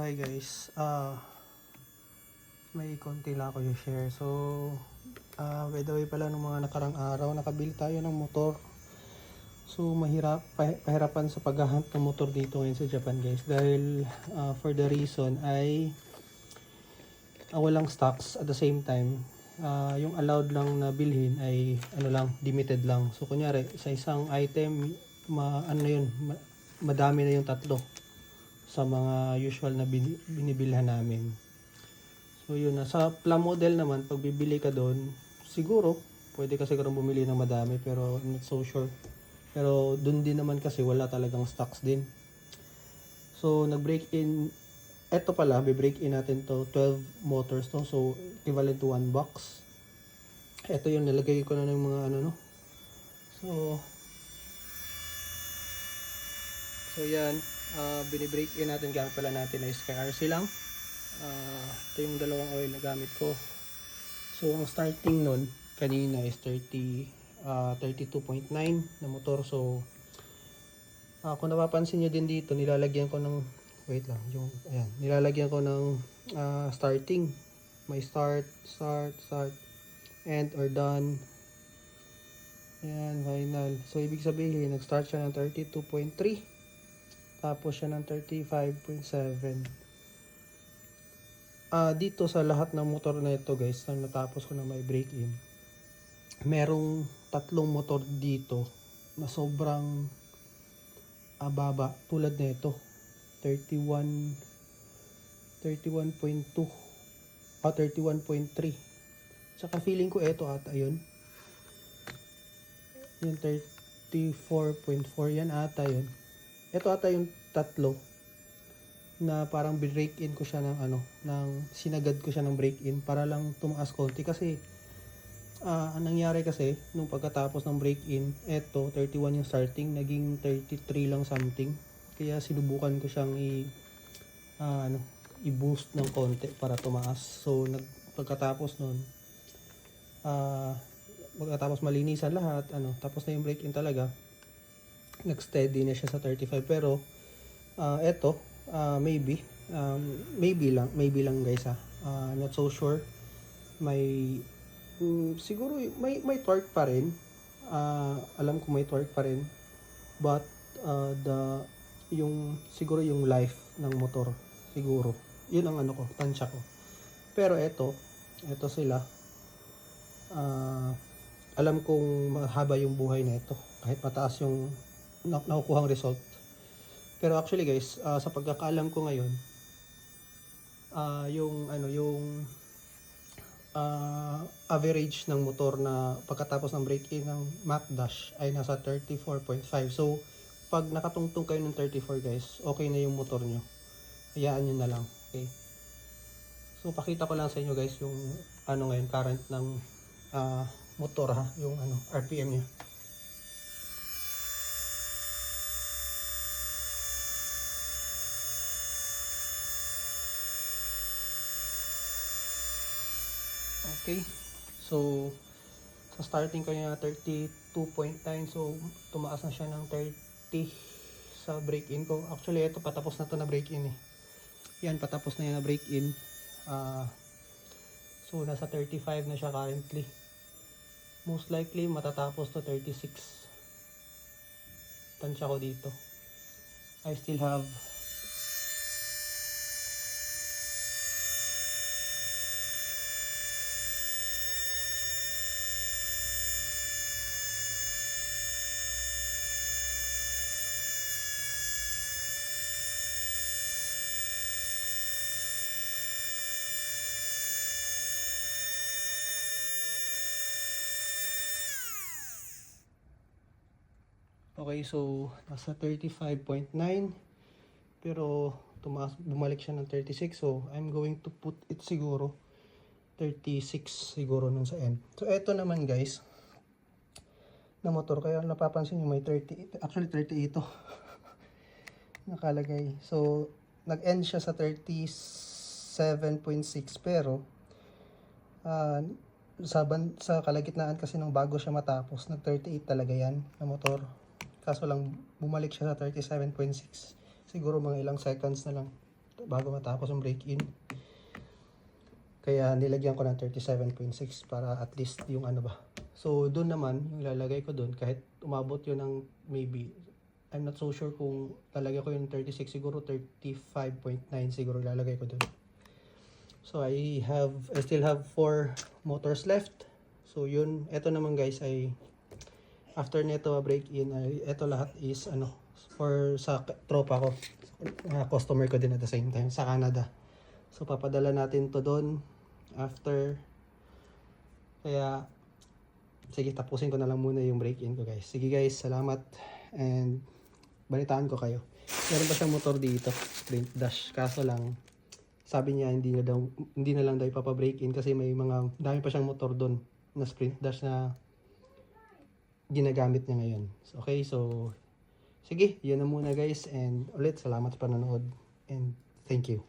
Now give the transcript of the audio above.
Hi guys, may konti lang ako i-share. So, by the way pala nung mga nakarang araw, nakabili tayo ng motor. So, pahirapan sa paghahunt ng motor dito ngayon sa Japan guys. Dahil for the reason ay walang stocks at the same time. Yung allowed lang na bilhin ay limited lang. So, kunyari sa isang item, madami na yung tatlo sa mga usual na binibilhan namin. So yun na. Sa Plum model naman, pag bibili ka doon, siguro, pwede kasi karong bumili ng madami pero I'm not so sure. Pero doon din naman kasi wala talagang stocks din. So nag-break in, eto pala, be-break in natin to 12 motors to. So equivalent to 1 box. Eto yung nalagay ko na ng mga So yan, binibreak in natin, gamit pala natin na SkyRC lang. Ito yung dalawang oil na gamit ko. So ang starting nun kanina is 32.9 na motor. So kung napapansin nyo din dito, nilalagyan ko ng nilalagyan ko ng starting. May start, end or done. Ayan, final. So ibig sabihin, nag-start siya ng 32.3. Tapos siya ng 35.7. Dito sa lahat ng motor na ito guys, na natapos ko na may break-in, merong tatlong motor dito na sobrang baba. Tulad na ito, 31.2 31.3. Tsaka feeling ko ito ata yun. Yung 34.4 yan ata yun. Ito ata yung tatlo na parang break-in ko siya sinagad ko siya ng break-in para lang tumaas konti kasi ang nangyari kasi nung pagkatapos ng break-in, eto 31 yung starting, naging 33 lang something. Kaya sinubukan ko siyang i-boost ng konti para tumaas. So pagkatapos nun, pagkatapos malinisan lahat, tapos na yung break-in talaga, nag-steady na siya sa 35. Pero eto maybe lang guys, not so sure. Siguro may torque pa rin, alam ko may torque pa rin, but siguro yung life ng motor, siguro yun ang tansya ko. Pero eto sila, alam kong mahaba yung buhay na ito kahit mataas yung nakukuhang result. Pero actually guys, sa pagkakaalam ko ngayon, yung average ng motor na pagkatapos ng break-in ng Mac Dash ay nasa 34.5. So pag nakatungtong kayo ng 34 guys, okay na yung motor nyo. Hayaan nyo na lang. Okay. So pakita ko lang sa inyo guys yung ngayon current ng motor, yung RPM niya. Okay, so sa starting ko niya 32.9, so tumaas na siya ng 30 sa break-in ko. Actually ito patapos na to na break-in yan, patapos na yan na break-in. So nasa 35 na siya currently. Most likely matatapos to 36. Tansya ko dito. I still have okay, so nasa 35.9 pero bumalik siya ng 36. So I'm going to put it siguro 36 siguro nun sa end. So eto naman guys na motor, kaya napapansin nyo may 30, actually 30 ito nakalagay. So nag-end siya sa 37.6 pero sa kalagitnaan kasi nung bago siya matapos, nag 38 talaga yan na motor. Kaso lang bumalik siya sa 37.6. Siguro mga ilang seconds na lang. bago matapos yung break-in. Kaya nilagyan ko ng 37.6 para at least yung ano ba. So doon naman, yung ilalagay ko doon, kahit umabot yun ng maybe, I'm not so sure kung lalagay ko yung 36, siguro 35.9 siguro ilalagay ko doon. So I still have 4 motors left. So yun, eto naman guys ay after nito break-in, ay eto lahat is ano, for sa tropa ko, customer ko din at the same time sa Canada. So papadala natin to doon after. Kaya sige, tapusin ko na lang muna yung break-in ko guys. Sige guys, salamat and balitaan ko kayo. Meron pa siyang motor dito, sprint dash, kaso lang sabi niya hindi na lang daw ipapa-break-in kasi may mga dami pa siyang motor doon na sprint dash na ginagamit niya ngayon. So, okay, so sige, yun na muna guys, and ulit salamat sa panonood and thank you.